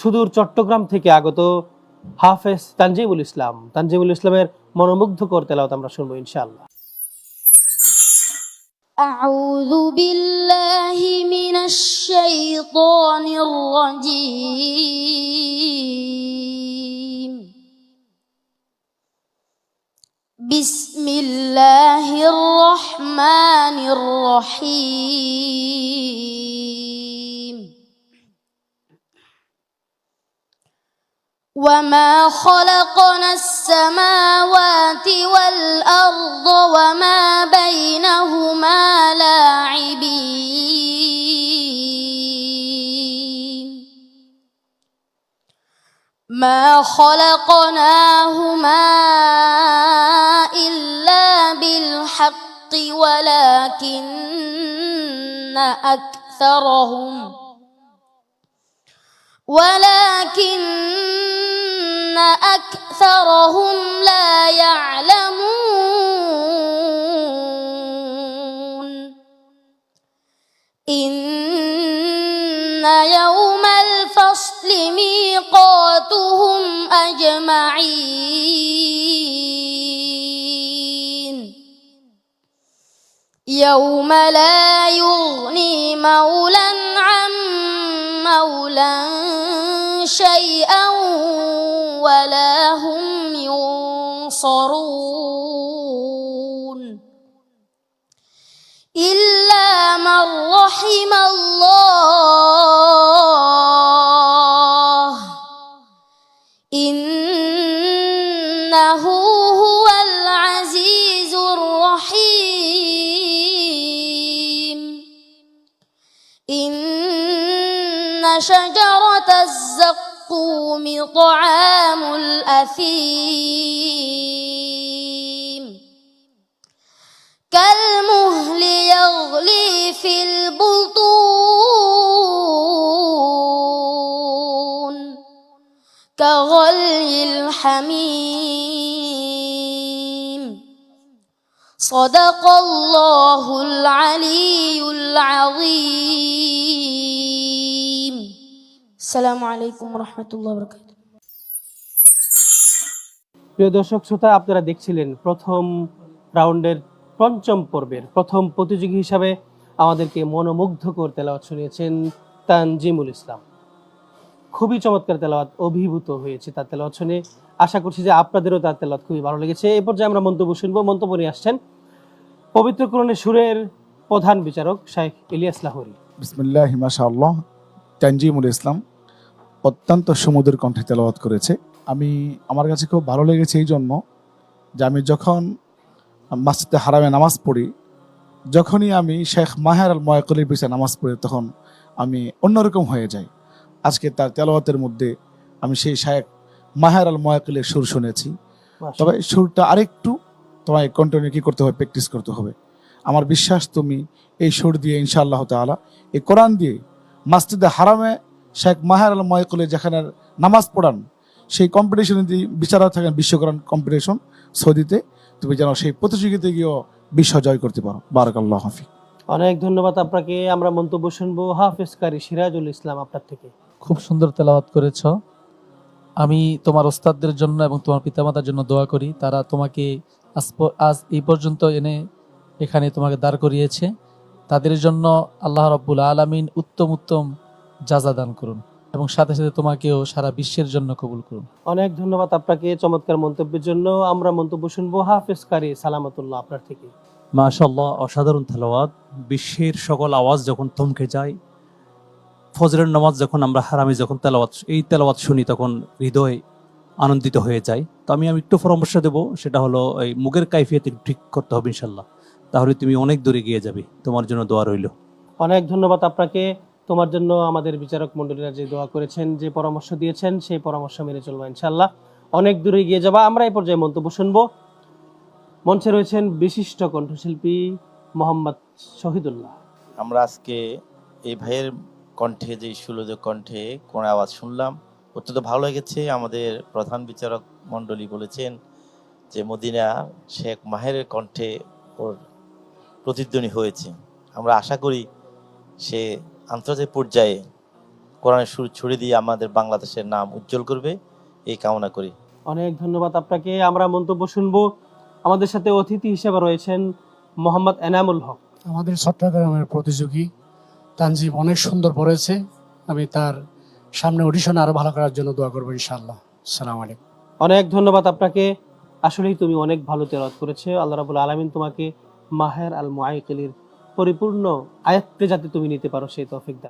সুদূর চট্টগ্রাম থেকে আগত হাফেজ তানজিমুল ইসলামের মনোমুগ্ধকর তেলাওয়াত আমরা শুনবো ইনশাআল্লাহ। أعوذ بالله من الشيطان الرجيم. بسم الله الرحمن الرحيم. وما خلقنا السماوات والأرض وما بينهما لاعبين ما خلقناهما إلا بالحق ولكن أكثرهم لا يعلمون. إن يوم الفصل ميقاتهم أجمعين. يوم لا يغني مولى عن مولى شيئا ولا هم ينصرون إلا من رحم الله إنه هو العزيز الرحيم. إن شجرة الزقوم طعام الأثيم كالمهل يغلي في البطون كغلي الحميم. صدق الله العلي العظيم. السلام عليكم ورحمة الله وبركاته. প্রিয় দর্শক শ্রোতা, আপনারা দেখছিলেন প্রথম রাউন্ডের পঞ্চম পর্বের প্রথম প্রতিযোগী হিসাবে আমাদেরকে মনোমুগ্ধকর তেলাওয়াত শুনিয়েছেন তানজিমুল ইসলাম। খুবই চমৎকার তেলাওয়াত, অভিভূত হয়েছে তার তেলাওয়াত শুনে। আশা করছি যে আপনাদেরও তার তেলাওয়াত খুবই ভালো লেগেছে। এই পর্যায়ে আমরা মন্তব্য শুনবো। মন্তব্য নিয়ে আসছেন পবিত্র কোরআনের সুরের প্রধান বিচারক শাইখ ইলিয়াস লাহোরী। বিসমিল্লাহি মাশাআল্লাহ। তানজিমুল ইসলাম অত্যন্ত সুমধুর কণ্ঠে তেলাওয়াত করেছে। আমার কাছে খুব ভালো লেগেছে এই জন্য যে আমি যখন মসজিদে হারামে নামাজ পড়ি, যখনই আমি শেখ মাহের আল ময়াকুলের পিছনে নামাজ পড়ি, তখন আমি অন্যরকম হয়ে যাই। আজকে তার তেলাওয়াতের মধ্যে আমি সেই শেখ মাহের আল ময়াকুলের সুর শুনেছি। তবে সুরটা আরেকটু তোমায় কন্টিনিউ কি করতে হবে, প্র্যাকটিস করতে হবে। আমার বিশ্বাস তুমি এই সুর দিয়ে ইনশাআল্লাহ তাআলা এই কোরআন দিয়ে মসজিদে হারামে শেখ মাহের আল ময়াকুলে যেখানে নামাজ পড়ান, সেই কম্পিটিশনে যদি বিচারক থাকেন বিশ্ব কোরআন কম্পিটিশন সৌদিতে, তুমি যেন সেই প্রতিযোগিতায় গিয়েও বিশ্ব জয় করতে পারো। বারাকাল্লাহু ফিক। অনেক ধন্যবাদ আপনাকে। আমরা মন্তব্য শুনবো হাফেজ কারি সিরাজুল ইসলাম আপনার থেকে। খুব সুন্দর তেলাওয়াত করেছ। আমি তোমার ওস্তাদদের জন্য এবং তোমার পিতামাতার জন্য দোয়া করি, তারা তোমাকে আজ এই পর্যন্ত এনে এখানে তোমাকে দাঁড় করিয়েছে। তাদের জন্য আল্লাহ রাব্বুল আলামিন উত্তম উত্তম জাযা দান করুন এবং সাথে সাথে তোমাকেও সারা বিশ্বের জন্য কবুল করুন। অনেক ধন্যবাদ আপনাকে চমৎকার মন্তব্যের জন্য। আমরা মন্তব্য শুনবো হাফেজ কারি সালামাতুল্লাহ আপনার থেকে। মাশাআল্লাহ, অসাধারণ তেলাওয়াত। বিশ্বের সকল আওয়াজ যখন থমকে যায়, ফজরের নামাজ যখন আমরা হারামে যখন এই তেলাওয়াত শুনি, তখন হৃদয় আনন্দিত হয়ে যায়। তো আমি একটু পরামর্শ দেব, সেটা হলো এই মুখের কাইফিয়ত ঠিক করতে হবে ইনশাআল্লাহ, তাহলে তুমি অনেক দূরে গিয়ে যাবে। তোমার জন্য দোয়া রইল। অনেক ধন্যবাদ আপনাকে। তোমার জন্য আমাদের বিচারক মণ্ডলীরা যে দোয়া করেছেন, যে পরামর্শ দিয়েছেন, সেই পরামর্শ মেনে চলবো ইনশাআল্লাহ, অনেক দূরে এগিয়ে যাবা। আমরা এই পর্যায়ে মন্তব্য শুনবো। মঞ্চে রয়েছেন বিশিষ্ট কণ্ঠশিল্পী মোহাম্মদ শহীদুল্লাহ। আমরা আজকে এই ভাইয়ের কণ্ঠে, যে সুললিত কণ্ঠে কোন আওয়াজ শুনলাম, অত্যন্ত ভালো লেগেছে। আমাদের প্রধান বিচারক মণ্ডলী বলেছেন যে মদিনা শেখ মাহেরের কণ্ঠে ওর প্রতিধ্বনি হয়েছে। আমরা আশা করি সে আন্তর্জাতিক পর্যায়ে কোরআনের সুর ছড়িয়ে দিয়ে আমাদের বাংলাদেশের নাম উজ্জ্বল করবে, এই কামনা করি। অনেক ধন্যবাদ আপনাকে। আমরা মন্তব্য শুনবো। আমাদের সাথে অতিথি হিসেবে রয়েছেন মোহাম্মদ এনামুল হক। আমাদের চট্টগ্রামের প্রতিযোগী তানজিম অনেক সুন্দর পড়েছে। আমি তার সামনে অডিশন আরো ভালো করার জন্য দোয়া করবো ইনশাআল্লাহ। আসসালামু আলাইকুম। অনেক ধন্যবাদ আপনাকে। আসলেই তুমি অনেক ভালো তেলাওয়াত করেছো। আল্লাহ রাব্বুল আলামিন তোমাকে মাহের আল মুআইকিলের পরিপূর্ণ আয়াত্তে যাতে তুমি নিতে পারো সেই তৌফিক দান।